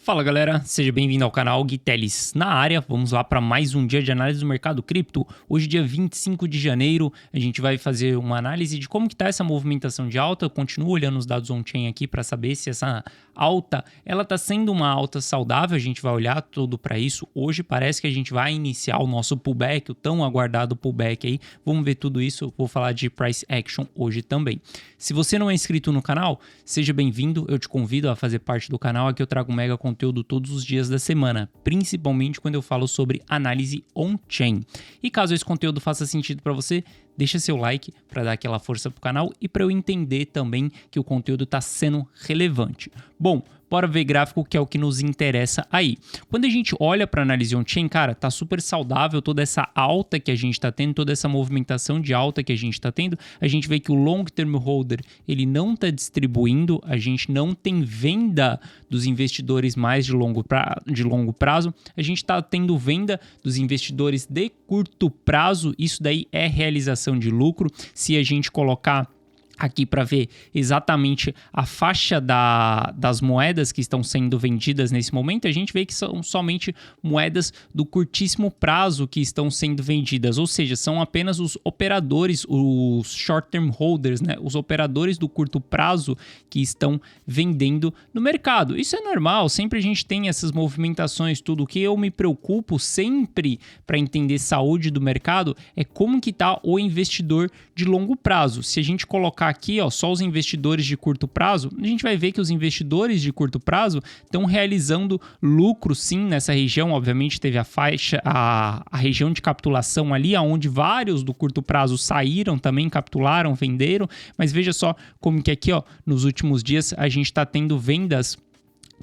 Fala galera, seja bem-vindo ao canal Gui Teles na área. Vamos lá para mais um dia de análise do mercado cripto. Hoje, dia 25 de janeiro, a gente vai fazer uma análise de como que está essa movimentação de alta. Eu continuo olhando os dados on-chain aqui para saber se essa alta ela está sendo uma alta saudável. A gente vai olhar tudo para isso. Hoje parece que a gente vai iniciar o nosso pullback, o tão aguardado pullback aí. Vamos ver tudo isso. Vou falar de price action hoje também. Se você não é inscrito no canal, seja bem-vindo. Eu te convido a fazer parte do canal. Aqui eu trago mega conteúdo todos os dias da semana, principalmente quando eu falo sobre análise on-chain. E caso esse conteúdo faça sentido para você, deixa seu like para dar aquela força pro canal e para eu entender também que o conteúdo está sendo relevante. Bom, bora ver gráfico, que é o que nos interessa aí. Quando a gente olha para análise on-chain, cara, tá super saudável toda essa alta que a gente está tendo, toda essa movimentação de alta que a gente está tendo. A gente vê que o long term holder, ele não está distribuindo, a gente não tem venda dos investidores mais de longo prazo, a gente está tendo venda dos investidores de curto prazo. Isso daí é realização de lucro. Se a gente colocar aqui para ver exatamente a faixa das moedas que estão sendo vendidas nesse momento, a gente vê que são somente moedas do curtíssimo prazo que estão sendo vendidas, ou seja, são apenas os operadores, os short-term holders, né? Os operadores do curto prazo que estão vendendo no mercado. Isso é normal, sempre a gente tem essas movimentações, tudo. O que eu me preocupo sempre para entender saúde do mercado é como que está o investidor de longo prazo. Se a gente colocar aqui, ó, só os investidores de curto prazo, a gente vai ver que os investidores de curto prazo estão realizando lucro sim nessa região. Obviamente teve a faixa, a região de capitulação ali, onde vários do curto prazo saíram também, capitularam, venderam, mas veja só como que aqui, ó, nos últimos dias a gente está tendo vendas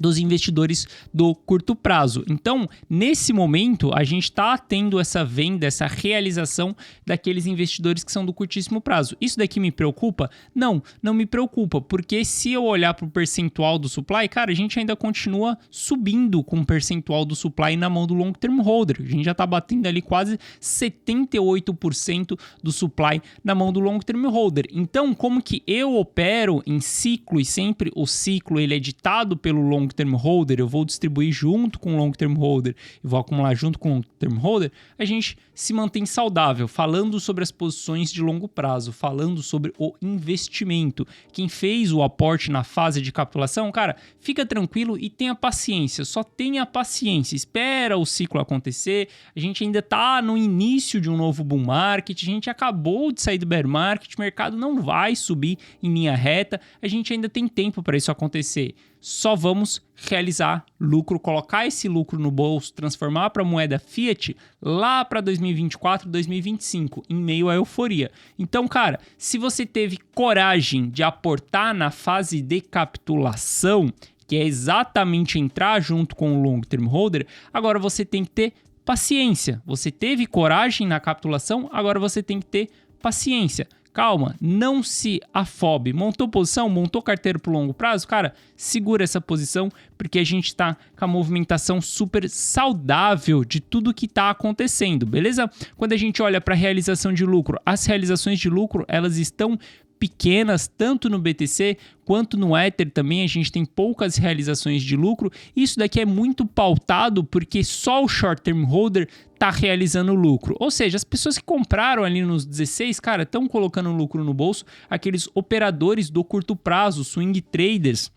dos investidores do curto prazo. Então, nesse momento, a gente está tendo essa venda, essa realização daqueles investidores que são do curtíssimo prazo. Isso daqui me preocupa? Não me preocupa, porque se eu olhar para o percentual do supply, cara, a gente ainda continua subindo com o percentual do supply na mão do long term holder. A gente já está batendo ali quase 78% do supply na mão do long term holder. Então, como que eu opero em ciclo, e sempre o ciclo ele é ditado pelo long term holder, eu vou distribuir junto com o long term holder e vou acumular junto com o long term holder, a gente se mantém saudável, falando sobre as posições de longo prazo, falando sobre o investimento. Quem fez o aporte na fase de capitulação, cara, fica tranquilo e tenha paciência, só tenha paciência, espera o ciclo acontecer. A gente ainda tá no início de um novo bull market, a gente acabou de sair do bear market, o mercado não vai subir em linha reta, a gente ainda tem tempo para isso acontecer. Só vamos realizar lucro, colocar esse lucro no bolso, transformar para moeda fiat lá para 2024, 2025, em meio à euforia. Então, cara, se você teve coragem de aportar na fase de capitulação, que é exatamente entrar junto com o long term holder, agora você tem que ter paciência. Você teve coragem na capitulação, agora você tem que ter paciência. Calma, não se afobe. Montou posição, montou carteira para o longo prazo? Cara, segura essa posição, porque a gente está com a movimentação super saudável de tudo que está acontecendo, beleza? Quando a gente olha para a realização de lucro, as realizações de lucro, elas estão pequenas, tanto no BTC quanto no Ether também. A gente tem poucas realizações de lucro. Isso daqui é muito pautado porque só o short term holder está realizando lucro. Ou seja, as pessoas que compraram ali nos 16, cara, estão colocando lucro no bolso. Aqueles operadores do curto prazo, swing traders,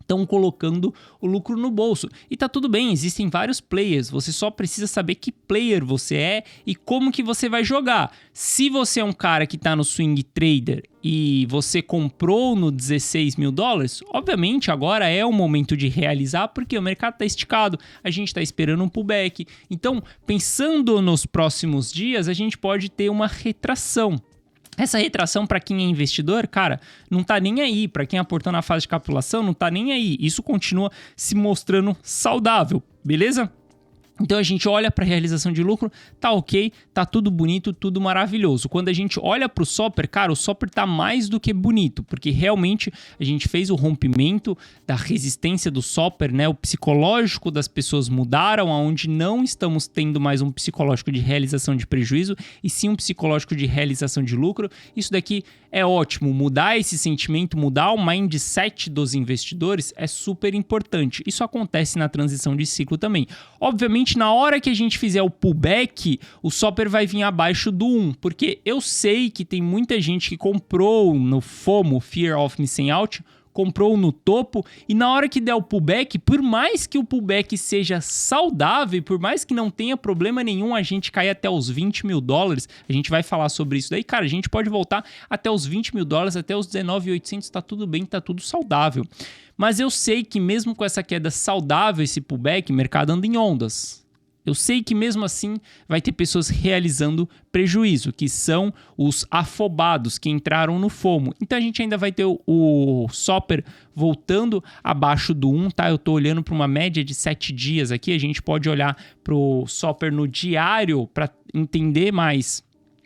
estão colocando o lucro no bolso. E tá tudo bem, existem vários players, você só precisa saber que player você é e como que você vai jogar. Se você é um cara que tá no swing trader e você comprou no 16 mil dólares, obviamente agora é o momento de realizar, porque o mercado tá esticado, a gente tá esperando um pullback. Então, pensando nos próximos dias, a gente pode ter uma retração. Essa retração, para quem é investidor, cara, não tá nem aí. Para quem aportou na fase de capitulação, não tá nem aí. Isso continua se mostrando saudável, beleza? Então a gente olha para a realização de lucro, tá ok, tá tudo bonito, tudo maravilhoso. Quando a gente olha para o Soper, cara, o Soper tá mais do que bonito, porque realmente a gente fez o rompimento da resistência do Soper, né? O psicológico das pessoas mudaram, onde não estamos tendo mais um psicológico de realização de prejuízo, e sim um psicológico de realização de lucro. Isso daqui é ótimo, mudar esse sentimento, mudar o mindset dos investidores é super importante. Isso acontece na transição de ciclo também. Obviamente, na hora que a gente fizer o pullback, o Soper vai vir abaixo do 1, porque eu sei que tem muita gente que comprou no FOMO, Fear of Missing Out, comprou no topo, e na hora que der o pullback, por mais que o pullback seja saudável, por mais que não tenha problema nenhum a gente cair até os $20 mil, a gente vai falar sobre isso daí, cara, a gente pode voltar até os $20 mil, até os 19.800, tá tudo bem, tá tudo saudável. Mas eu sei que mesmo com essa queda saudável, esse pullback, o mercado anda em ondas. Eu sei que mesmo assim vai ter pessoas realizando prejuízo, que são os afobados que entraram no FOMO. Então a gente ainda vai ter o Soper voltando abaixo do 1, tá? Eu tô olhando para uma média de 7 dias aqui, a gente pode olhar para o Soper no diário para entender mais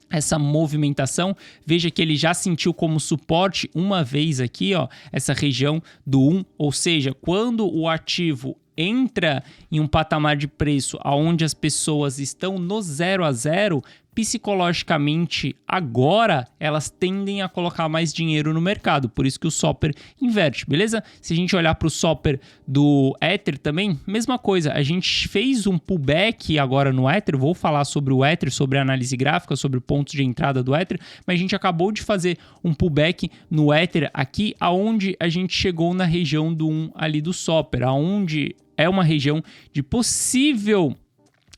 essa movimentação. Veja que ele já sentiu como suporte uma vez aqui, ó, essa região do 1, ou seja, quando o ativo entra em um patamar de preço onde as pessoas estão no 0 a 0, psicologicamente agora elas tendem a colocar mais dinheiro no mercado, por isso que o Soper inverte, beleza? Se a gente olhar para o Soper do Ether também, mesma coisa, a gente fez um pullback agora no Ether, vou falar sobre o Ether, sobre a análise gráfica, sobre pontos de entrada do Ether, mas a gente acabou de fazer um pullback no Ether aqui, aonde a gente chegou na região do 1 ali do Soper, aonde é uma região de possível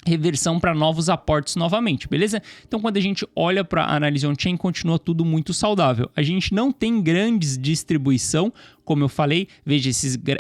reversão para novos aportes novamente, beleza? Então, quando a gente olha para a análise on-chain, continua tudo muito saudável. A gente não tem grandes distribuição, como eu falei, veja,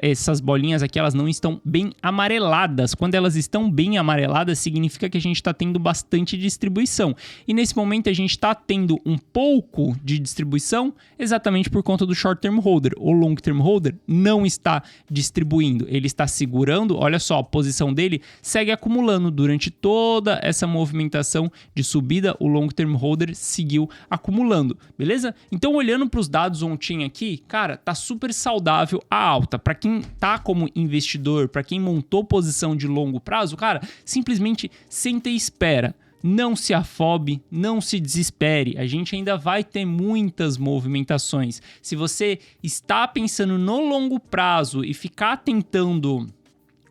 essas bolinhas aqui, elas não estão bem amareladas. Quando elas estão bem amareladas, significa que a gente está tendo bastante distribuição. E nesse momento a gente está tendo um pouco de distribuição exatamente por conta do short-term holder. O long-term holder não está distribuindo, ele está segurando. Olha só, a posição dele segue acumulando durante toda essa movimentação de subida. O long-term holder seguiu acumulando, beleza? Então, olhando para os dados on-chain aqui, cara, tá super saudável a alta. Para quem tá como investidor, para quem montou posição de longo prazo, cara, simplesmente senta e espera. Não se afobe, não se desespere. A gente ainda vai ter muitas movimentações. Se você está pensando no longo prazo e ficar tentando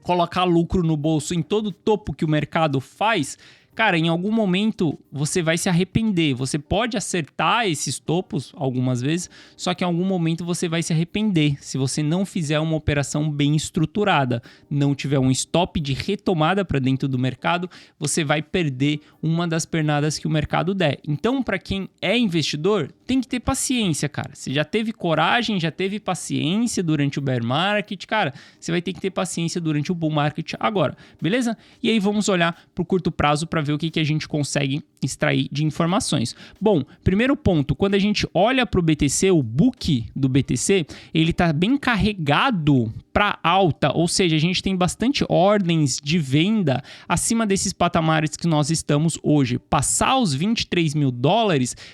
colocar lucro no bolso em todo o topo que o mercado faz, cara, em algum momento você vai se arrepender. Você pode acertar esses topos algumas vezes, só que em algum momento você vai se arrepender se você não fizer uma operação bem estruturada, não tiver um stop de retomada para dentro do mercado, você vai perder uma das pernadas que o mercado der. Então, para quem é investidor, tem que ter paciência, cara. Você já teve coragem, já teve paciência durante o bear market, cara, você vai ter que ter paciência durante o bull market agora, beleza? E aí vamos olhar para o curto prazo para ver o que a gente consegue extrair de informações. Bom, primeiro ponto, quando a gente olha para o BTC, o book do BTC, ele está bem carregado para alta, ou seja, a gente tem bastante ordens de venda acima desses patamares que nós estamos hoje. Passar os $23 mil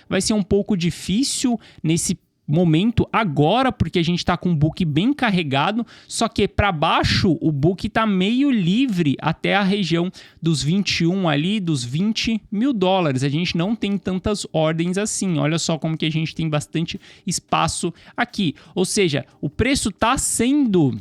vai ser um pouco difícil nesse momento agora, porque a gente está com o book bem carregado, só que para baixo o book está meio livre até a região dos 21 ali, dos $20 mil. A gente não tem tantas ordens assim. Olha só como que a gente tem bastante espaço aqui. Ou seja, o preço está sendo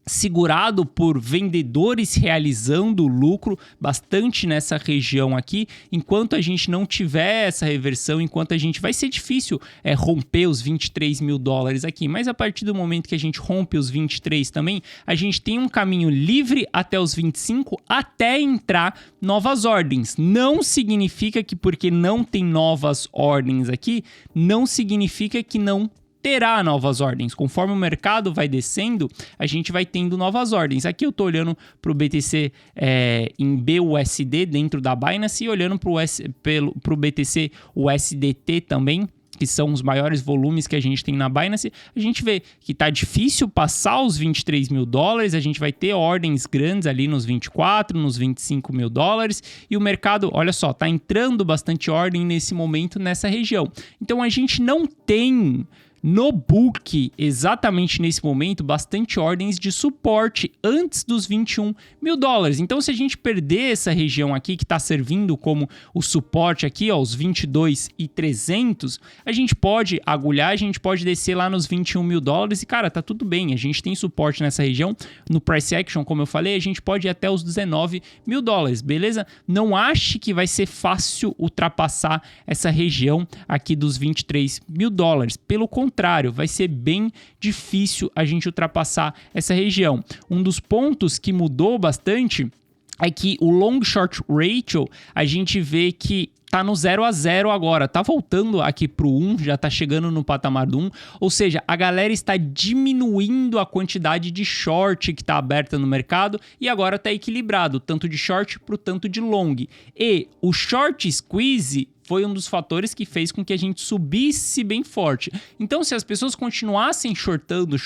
segurado por vendedores realizando lucro bastante nessa região aqui, enquanto a gente não tiver essa reversão, enquanto a gente vai ser difícil romper os $23 mil aqui, mas a partir do momento que a gente rompe os 23 também, a gente tem um caminho livre até os 25 até entrar novas ordens. Não significa que porque não tem novas ordens aqui, não significa que não terá novas ordens. Conforme o mercado vai descendo, a gente vai tendo novas ordens. Aqui eu estou olhando para o BTC em BUSD dentro da Binance e olhando para o BTC USDT também, que são os maiores volumes que a gente tem na Binance, a gente vê que tá difícil passar os 23 mil dólares, a gente vai ter ordens grandes ali nos 24, nos 25 mil dólares, e o mercado, olha só, tá entrando bastante ordem nesse momento nessa região. Então a gente não tem no book, exatamente nesse momento, bastante ordens de suporte antes dos 21 mil dólares. Então, se a gente perder essa região aqui, que está servindo como o suporte aqui, ó, os 22.300, a gente pode agulhar, a gente pode descer lá nos 21 mil dólares e, cara, tá tudo bem. A gente tem suporte nessa região. No price action, como eu falei, a gente pode ir até os 19 mil dólares, beleza? Não ache que vai ser fácil ultrapassar essa região aqui dos 23 mil dólares. Pelo contrário, vai ser bem difícil a gente ultrapassar essa região. Um dos pontos que mudou bastante é que o long short ratio, a gente vê que tá no 0 a 0 agora, tá voltando aqui pro 1, já tá chegando no patamar do 1, ou seja, a galera está diminuindo a quantidade de short que tá aberta no mercado e agora tá equilibrado, tanto de short pro tanto de long. E o short squeeze foi um dos fatores que fez com que a gente subisse bem forte. Então, se as pessoas continuassem shortando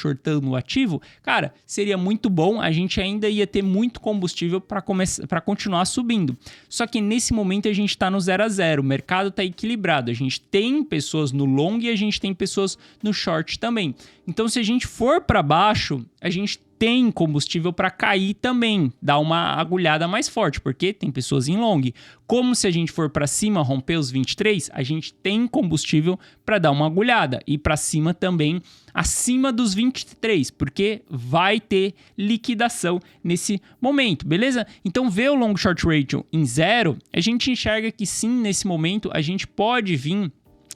o ativo, cara, seria muito bom, a gente ainda ia ter muito combustível para continuar subindo. Só que nesse momento a gente está no 0 a 0, o mercado está equilibrado, a gente tem pessoas no long e a gente tem pessoas no short também. Então, se a gente for para baixo, a gente tem combustível para cair também, dar uma agulhada mais forte, porque tem pessoas em long. Como se a gente for para cima, romper os 23, a gente tem combustível para dar uma agulhada e para cima também, acima dos 23, porque vai ter liquidação nesse momento, beleza? Então, ver o long short ratio em 0, a gente enxerga que sim, nesse momento a gente pode vir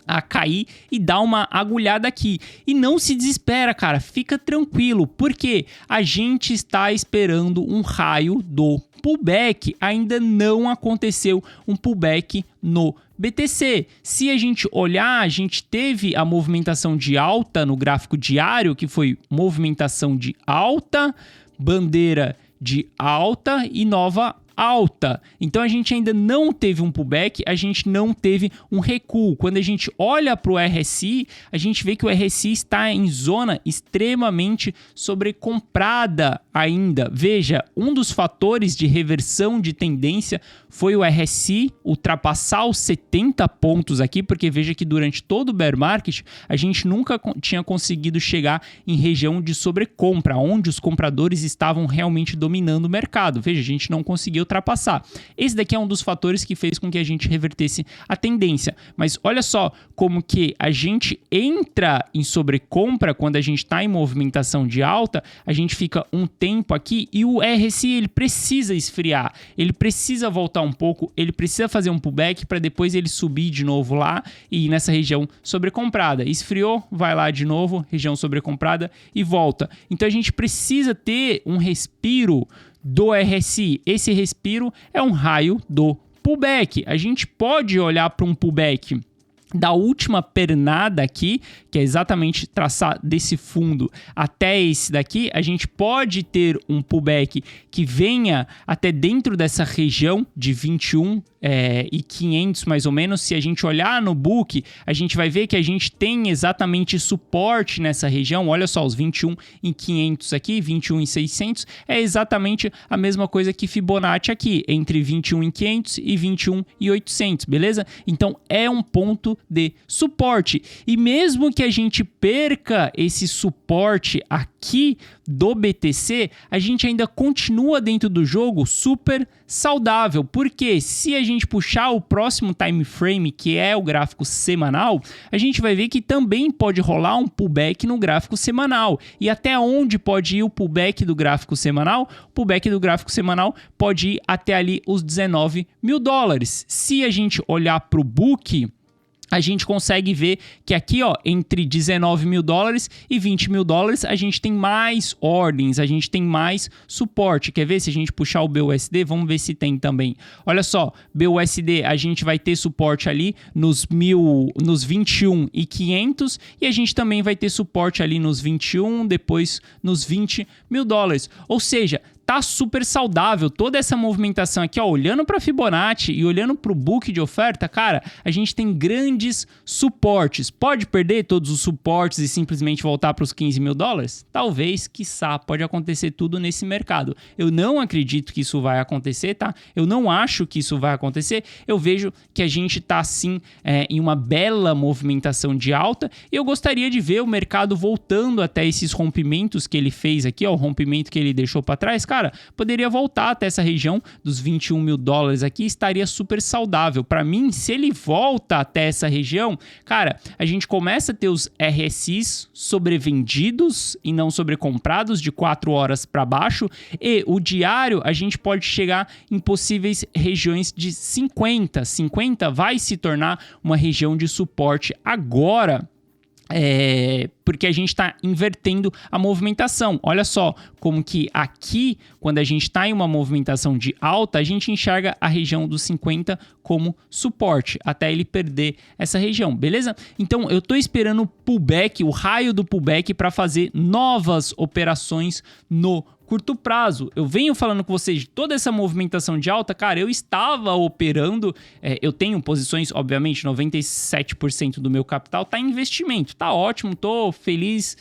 a cair e dar uma agulhada aqui. E não se desespera, cara. Fica tranquilo, porque a gente está esperando um raio do pullback. Ainda não aconteceu um pullback no BTC. Se a gente olhar, a gente teve a movimentação de alta no gráfico diário, que foi movimentação de alta, bandeira de alta e nova alta. Então a gente ainda não teve um pullback, a gente não teve um recuo. Quando a gente olha para o RSI, a gente vê que o RSI está em zona extremamente sobrecomprada ainda. Veja, um dos fatores de reversão de tendência foi o RSI ultrapassar os 70 pontos aqui, porque veja que durante todo o bear market a gente nunca tinha conseguido chegar em região de sobrecompra, onde os compradores estavam realmente dominando o mercado. Veja, a gente não conseguiu ultrapassar. Esse daqui é um dos fatores que fez com que a gente revertesse a tendência. Mas olha só como que a gente entra em sobrecompra quando a gente está em movimentação de alta, a gente fica um tempo aqui e o RSI ele precisa esfriar, ele precisa voltar um pouco, ele precisa fazer um pullback para depois ele subir de novo lá e ir nessa região sobrecomprada. Esfriou, vai lá de novo, região sobrecomprada e volta. Então a gente precisa ter um respiro do RSI. Esse respiro é um raio do pullback. A gente pode olhar para um pullback da última pernada aqui, que é exatamente traçar desse fundo até esse daqui, a gente pode ter um pullback que venha até dentro dessa região de 21 e 500 mais ou menos. Se a gente olhar no book, a gente vai ver que a gente tem exatamente suporte nessa região. Olha só, os 21 em 500 aqui, 21 em 600, é exatamente a mesma coisa que Fibonacci aqui, entre 21 em 500 e 21 e 800, beleza? Então é um ponto de suporte. E mesmo que a gente perca esse suporte aqui do BTC, a gente ainda continua dentro do jogo super saudável, porque se a gente puxar o próximo time frame, que é o gráfico semanal, a gente vai ver que também pode rolar um pullback no gráfico semanal. E até onde pode ir o pullback do gráfico semanal? O pullback do gráfico semanal pode ir até ali os 19 mil dólares. Se a gente olhar para o book, a gente consegue ver que aqui, ó, entre 19 mil dólares e 20 mil dólares, a gente tem mais ordens, a gente tem mais suporte. Quer ver? Se a gente puxar o BUSD, vamos ver se tem também. Olha só, BUSD, a gente vai ter suporte ali nos 21 e 500 e a gente também vai ter suporte ali nos 21, depois nos 20 mil dólares. Ou seja, tá super saudável. Toda essa movimentação aqui, ó, olhando para Fibonacci e olhando para o book de oferta, cara, a gente tem grandes suportes. Pode perder todos os suportes e simplesmente voltar para os 15 mil dólares? Talvez, quiçá, pode acontecer tudo nesse mercado. Eu não acredito que isso vai acontecer, tá? Eu não acho que isso vai acontecer. Eu vejo que a gente tá, sim, em uma bela movimentação de alta e eu gostaria de ver o mercado voltando até esses rompimentos que ele fez aqui, ó, o rompimento que ele deixou para trás, cara, poderia voltar até essa região dos 21 mil dólares aqui, estaria super saudável. Para mim, se ele volta até essa região, cara, a gente começa a ter os RSIs sobrevendidos e não sobrecomprados de 4 horas para baixo, e o diário a gente pode chegar em possíveis regiões de 50. 50 vai se tornar uma região de suporte agora, porque a gente está invertendo a movimentação. Olha só como que aqui, quando a gente está em uma movimentação de alta, a gente enxerga a região dos 50 como suporte, até ele perder essa região, beleza? Então, eu estou esperando o pullback, o raio do pullback, para fazer novas operações no curto prazo. Eu venho falando com vocês de toda essa movimentação de alta, cara, eu estava operando, eu tenho posições, obviamente, 97% do meu capital tá em investimento, tá ótimo, tô feliz,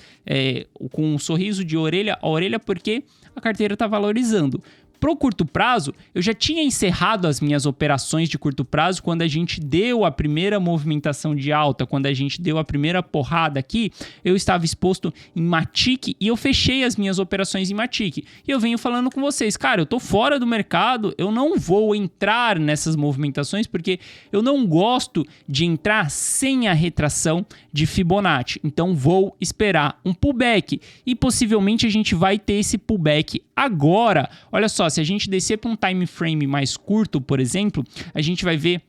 com um sorriso de orelha a orelha, porque a carteira tá valorizando. Pro curto prazo, eu já tinha encerrado as minhas operações de curto prazo quando a gente deu a primeira movimentação de alta, quando a gente deu a primeira porrada aqui, eu estava exposto em Matic e eu fechei as minhas operações em Matic. E eu venho falando com vocês, cara, eu tô fora do mercado, eu não vou entrar nessas movimentações porque eu não gosto de entrar sem a retração de Fibonacci. Então vou esperar um pullback e possivelmente a gente vai ter esse pullback agora. Olha só, se a gente descer para um time frame mais curto, por exemplo, a gente vai ver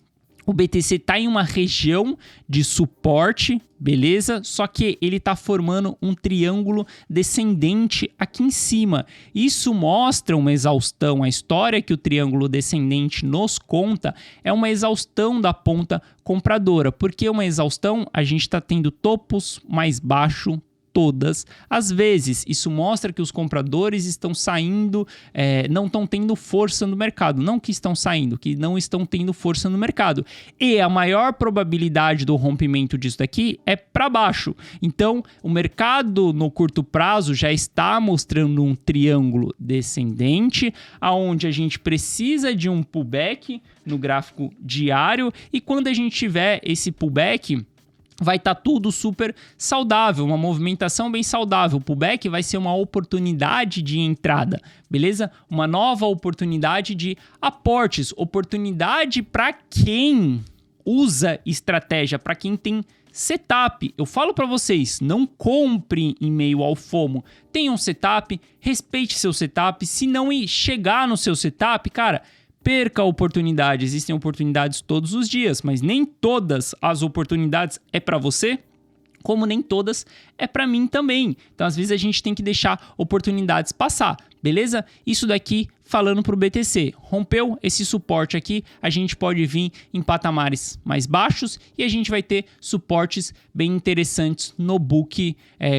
o BTC tá em uma região de suporte, beleza? Só que ele tá formando um triângulo descendente aqui em cima. Isso mostra uma exaustão. A história que o triângulo descendente nos conta é uma exaustão da ponta compradora. Por que uma exaustão? A gente está tendo topos mais baixos todas as vezes. Isso mostra que os compradores estão saindo, não estão tendo força no mercado. Não que estão saindo, que não estão tendo força no mercado. E a maior probabilidade do rompimento disso daqui é para baixo. Então, o mercado no curto prazo já está mostrando um triângulo descendente, aonde a gente precisa de um pullback no gráfico diário, e quando a gente tiver esse pullback, vai estar tudo super saudável, uma movimentação bem saudável. O pullback vai ser uma oportunidade de entrada, beleza? Uma nova oportunidade de aportes, oportunidade para quem usa estratégia, para quem tem setup. Eu falo para vocês, não compre em meio ao FOMO. Tenha um setup, respeite seu setup. Se não chegar no seu setup, cara, perca a oportunidade. Existem oportunidades todos os dias, mas nem todas as oportunidades é para você, como nem todas é para mim também. Então, às vezes, a gente tem que deixar oportunidades passar, beleza? Isso daqui falando para o BTC. Rompeu esse suporte aqui, a gente pode vir em patamares mais baixos e a gente vai ter suportes bem interessantes no book,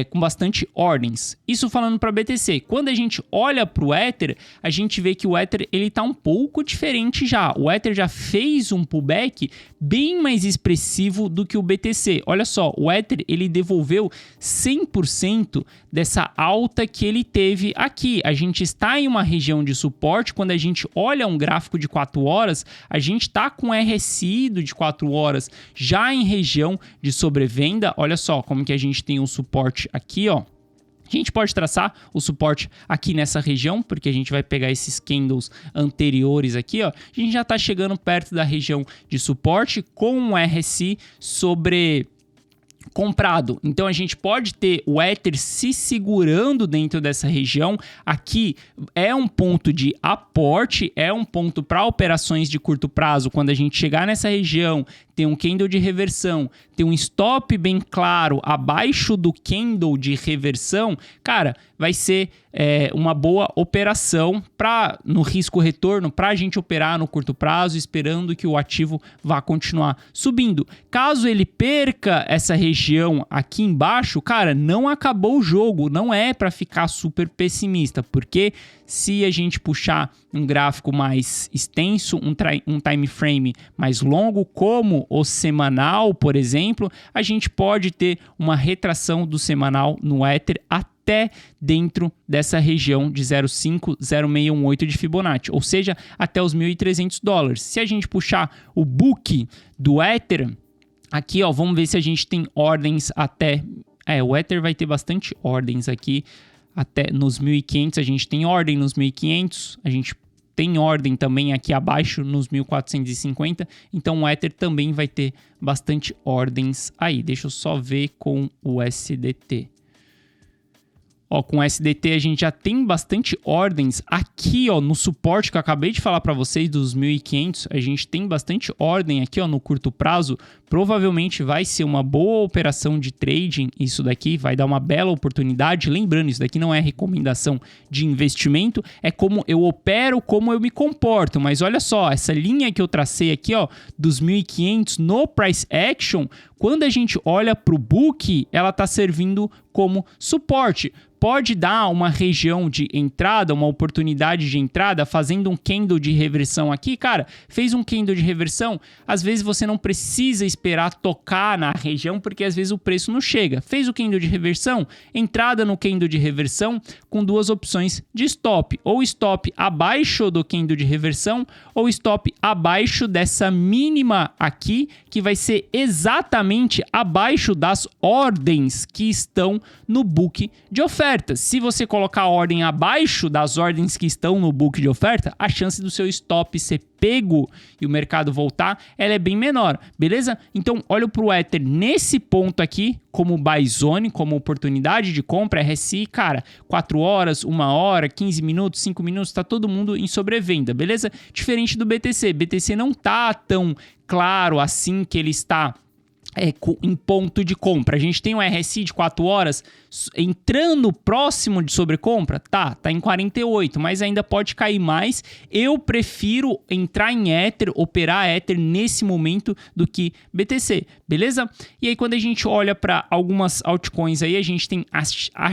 com bastante ordens. Isso falando para BTC. Quando a gente olha para o Ether, a gente vê que o Ether ele tá um pouco diferente já. O Ether já fez um pullback bem mais expressivo do que o BTC. Olha só, o Ether ele devolveu 100% dessa alta que ele teve aqui. A gente está em uma região de suporte. Quando a gente olha um gráfico de 4 horas, a gente está com RSI de 4 horas já em região de sobrevenda. Olha só como que a gente tem um suporte aqui, ó. A gente pode traçar o suporte aqui nessa região, porque a gente vai pegar esses candles anteriores aqui, ó. A gente já está chegando perto da região de suporte com um RSI comprado. Então a gente pode ter o Ether se segurando dentro dessa região. Aqui é um ponto de aporte, é um ponto para operações de curto prazo. Quando a gente chegar nessa região, tem um candle de reversão, tem um stop bem claro abaixo do candle de reversão, cara, vai ser uma boa operação no risco retorno para a gente operar no curto prazo, esperando que o ativo vá continuar subindo. Caso ele perca essa região região aqui embaixo, cara, não acabou o jogo, não é para ficar super pessimista, porque se a gente puxar um gráfico mais extenso, um time frame mais longo, como o semanal, por exemplo, a gente pode ter uma retração do semanal no Ether até dentro dessa região de 0,50618 de Fibonacci, ou seja, até os $1.300. Se a gente puxar o book do Ether, aqui, ó, vamos ver se a gente tem ordens até... o Ether vai ter bastante ordens aqui, até nos 1.500, a gente tem ordem nos 1.500, a gente tem ordem também aqui abaixo nos 1.450, então o Ether também vai ter bastante ordens aí. Deixa eu só ver com o SDT. Ó, com o SDT a gente já tem bastante ordens. Aqui, ó, no suporte que eu acabei de falar para vocês dos 1.500, a gente tem bastante ordem aqui, ó, no curto prazo. Provavelmente vai ser uma boa operação de trading. Isso daqui vai dar uma bela oportunidade. Lembrando, isso daqui não é recomendação de investimento, é como eu opero, como eu me comporto. Mas olha só, essa linha que eu tracei aqui, ó, dos 1.500 no price action, quando a gente olha para o book, ela está servindo como suporte. Pode dar uma região de entrada, uma oportunidade de entrada, fazendo um candle de reversão aqui. Cara, fez um candle de reversão, às vezes você não precisa esperar tocar na região, porque às vezes o preço não chega. Fez o candle de reversão, entrada no candle de reversão com duas opções de stop. Ou stop abaixo do candle de reversão, ou stop abaixo dessa mínima aqui, que vai ser exatamente abaixo das ordens que estão no book de oferta. Se você colocar a ordem abaixo das ordens que estão no book de oferta, a chance do seu stop ser pego e o mercado voltar, ela é bem menor, beleza? Então, olha para o Ether nesse ponto aqui, como buy zone, como oportunidade de compra, RSI, cara, 4 horas, 1 hora, 15 minutos, 5 minutos, tá todo mundo em sobrevenda, beleza? Diferente do BTC. BTC não tá tão claro assim que ele está em ponto de compra. A gente tem um RSI de 4 horas entrando próximo de sobrecompra? Tá em 48, mas ainda pode cair mais. Eu prefiro entrar em Ether, operar Ether nesse momento do que BTC, beleza? E aí quando a gente olha para algumas altcoins aí, a gente tem a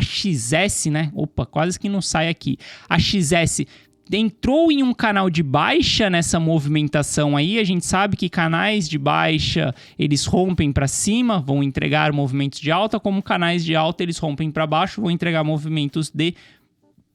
XS, né? Opa, quase que não sai aqui. A XS entrou em um canal de baixa nessa movimentação aí. A gente sabe que canais de baixa, eles rompem para cima, vão entregar movimentos de alta, como canais de alta, eles rompem para baixo, vão entregar movimentos de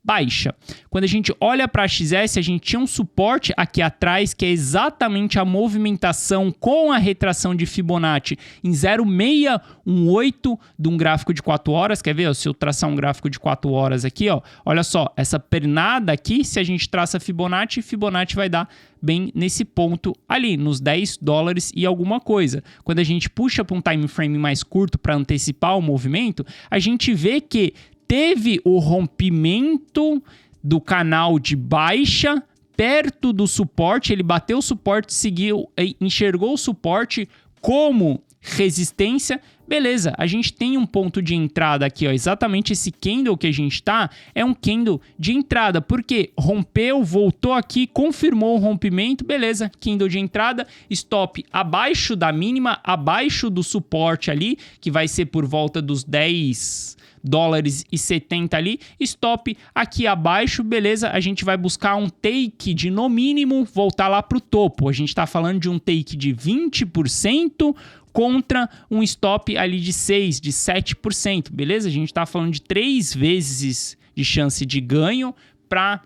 baixa. Quando a gente olha para a XS, a gente tinha um suporte aqui atrás, que é exatamente a movimentação com a retração de Fibonacci em 0,618 de um gráfico de 4 horas. Quer ver? Ó, se eu traçar um gráfico de 4 horas aqui, ó, olha só, essa pernada aqui, se a gente traça Fibonacci, Fibonacci vai dar bem nesse ponto ali, nos $10 e alguma coisa. Quando a gente puxa para um time frame mais curto para antecipar o movimento, a gente vê que teve o rompimento do canal de baixa perto do suporte, ele bateu o suporte, seguiu, enxergou o suporte como resistência. Beleza, a gente tem um ponto de entrada aqui, ó, exatamente esse candle que a gente tá, é um candle de entrada, porque rompeu, voltou aqui, confirmou o rompimento, beleza, candle de entrada, stop abaixo da mínima, abaixo do suporte ali, que vai ser por volta dos $10,70 ali, stop aqui abaixo, beleza, a gente vai buscar um take de no mínimo voltar lá pro topo. A gente tá falando de um take de 20% contra um stop ali de 6%, de 7%, beleza? A gente tá falando de 3 vezes de chance de ganho para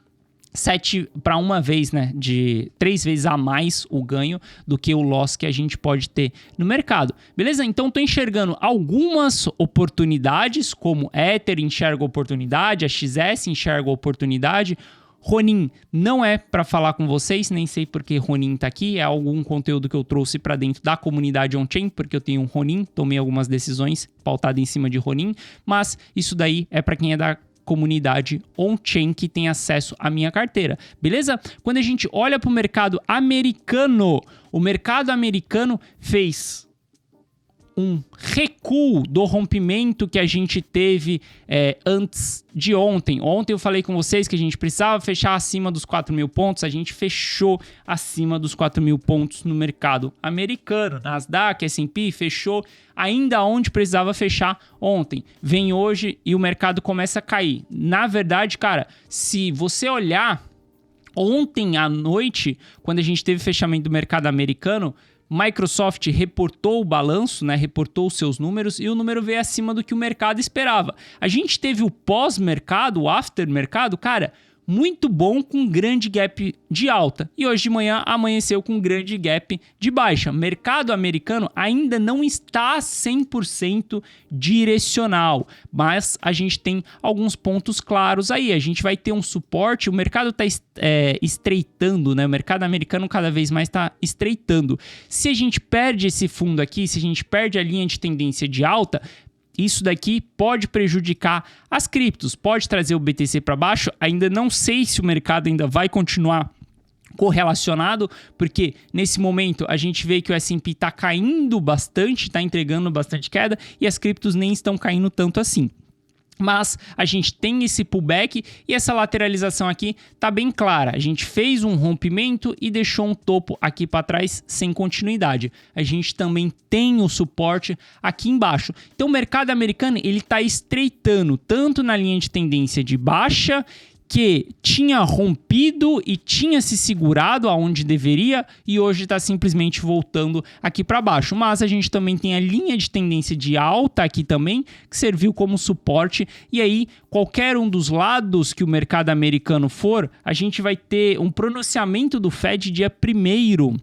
uma vez, né? De 3 vezes a mais o ganho do que o loss que a gente pode ter no mercado. Beleza? Então, tô enxergando algumas oportunidades, como Ether enxerga oportunidade, a XS enxerga oportunidade. Ronin não é para falar com vocês, nem sei porque Ronin tá aqui, é algum conteúdo que eu trouxe para dentro da comunidade on-chain, porque eu tenho um Ronin, tomei algumas decisões pautadas em cima de Ronin, mas isso daí é para quem é da comunidade on-chain que tem acesso à minha carteira, beleza? Quando a gente olha para o mercado americano fez um recuo do rompimento que a gente teve antes de ontem. Ontem eu falei com vocês que a gente precisava fechar acima dos 4.000 pontos, a gente fechou acima dos 4.000 pontos no mercado americano. Nasdaq, S&P fechou ainda onde precisava fechar ontem. Vem hoje e o mercado começa a cair. Na verdade, cara, se você olhar ontem à noite, quando a gente teve fechamento do mercado americano, Microsoft reportou o balanço, né? Reportou os seus números e o número veio acima do que o mercado esperava. A gente teve o pós-mercado, o after-mercado, cara, muito bom com grande gap de alta. E hoje de manhã amanheceu com grande gap de baixa. Mercado americano ainda não está 100% direcional, mas a gente tem alguns pontos claros aí. A gente vai ter um suporte, o mercado está estreitando, né? O mercado americano cada vez mais está estreitando. Se a gente perde esse fundo aqui, se a gente perde a linha de tendência de alta, isso daqui pode prejudicar as criptos, pode trazer o BTC para baixo. Ainda não sei se o mercado ainda vai continuar correlacionado, porque nesse momento a gente vê que o S&P está caindo bastante, está entregando bastante queda e as criptos nem estão caindo tanto assim. Mas a gente tem esse pullback e essa lateralização aqui tá bem clara. A gente fez um rompimento e deixou um topo aqui para trás sem continuidade. A gente também tem o suporte aqui embaixo. Então o mercado americano ele tá estreitando tanto na linha de tendência de baixa, que tinha rompido e tinha se segurado aonde deveria e hoje está simplesmente voltando aqui para baixo. Mas a gente também tem a linha de tendência de alta aqui também, que serviu como suporte. E aí, qualquer um dos lados que o mercado americano for, a gente vai ter um pronunciamento do Fed dia 1º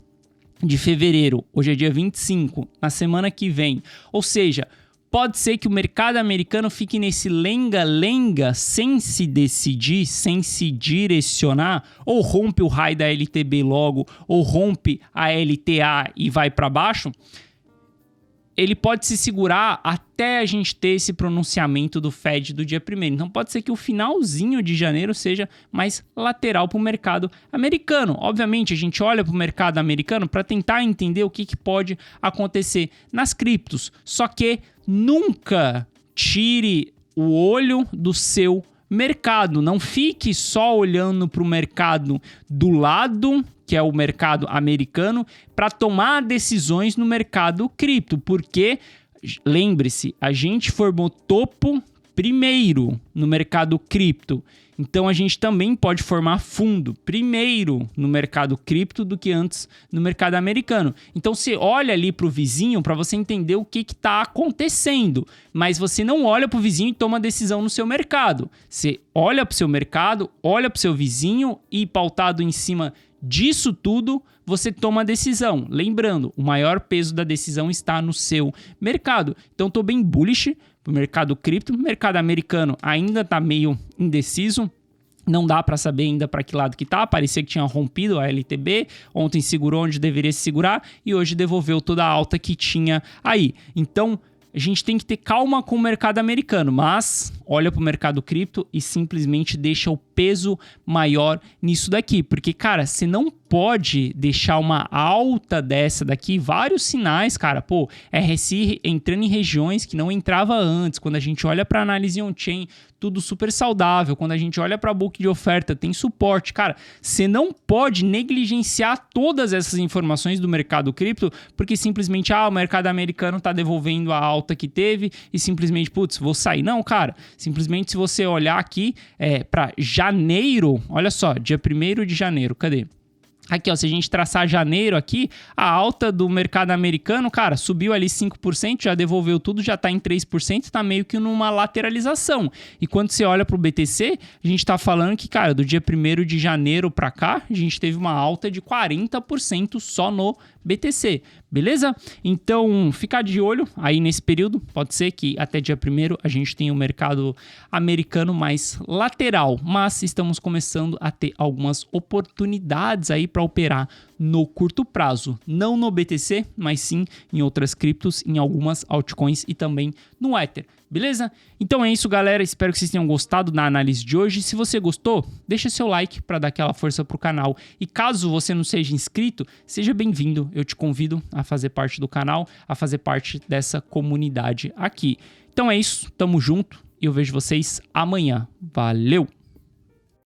de fevereiro. Hoje é dia 25, na semana que vem. Ou seja, pode ser que o mercado americano fique nesse lenga-lenga sem se decidir, sem se direcionar, ou rompe o high da LTB logo, ou rompe a LTA e vai para baixo. Ele pode se segurar até a gente ter esse pronunciamento do Fed do dia 1º. Então pode ser que o finalzinho de janeiro seja mais lateral para o mercado americano. Obviamente a gente olha para o mercado americano para tentar entender o que pode acontecer nas criptos. Só que nunca tire o olho do seu mercado. Não fique só olhando para o mercado do lado, que é o mercado americano, para tomar decisões no mercado cripto. Porque, lembre-se, a gente formou topo primeiro no mercado cripto. Então a gente também pode formar fundo primeiro no mercado cripto do que antes no mercado americano. Então você olha ali para o vizinho para você entender o que está acontecendo, mas você não olha para o vizinho e toma decisão no seu mercado. Você olha para o seu mercado, olha para o seu vizinho e pautado em cima disso tudo, você toma a decisão. Lembrando, o maior peso da decisão está no seu mercado. Então estou bem bullish para o mercado cripto. O mercado americano ainda está meio indeciso. Não dá para saber ainda para que lado que tá. Parecia que tinha rompido a LTB. Ontem segurou onde deveria se segurar e hoje devolveu toda a alta que tinha aí. Então a gente tem que ter calma com o mercado americano, mas olha para o mercado cripto e simplesmente deixa o peso maior nisso daqui. Porque, cara, você não pode deixar uma alta dessa daqui, vários sinais, cara. Pô, RSI entrando em regiões que não entrava antes. Quando a gente olha para análise on-chain, tudo super saudável. Quando a gente olha para book de oferta, tem suporte. Cara, você não pode negligenciar todas essas informações do mercado cripto, porque simplesmente, o mercado americano tá devolvendo a alta que teve e simplesmente, putz, vou sair. Não, cara, simplesmente se você olhar aqui para janeiro, olha só, dia 1º de janeiro, cadê? Aqui, ó, se a gente traçar janeiro aqui, a alta do mercado americano, cara, subiu ali 5%, já devolveu tudo, já tá em 3%, tá meio que numa lateralização. E quando você olha pro BTC, a gente tá falando que, cara, do dia 1º de janeiro pra cá, a gente teve uma alta de 40% só no BTC, beleza? Então, ficar de olho aí nesse período, pode ser que até dia 1º a gente tenha o mercado americano mais lateral, mas estamos começando a ter algumas oportunidades aí para operar no curto prazo, não no BTC, mas sim em outras criptos, em algumas altcoins e também no Ether, beleza? Então é isso, galera, espero que vocês tenham gostado da análise de hoje. Se você gostou, deixa seu like para dar aquela força pro canal, e caso você não seja inscrito, seja bem-vindo, eu te convido a fazer parte do canal, a fazer parte dessa comunidade aqui. Então é isso, tamo junto e eu vejo vocês amanhã. Valeu!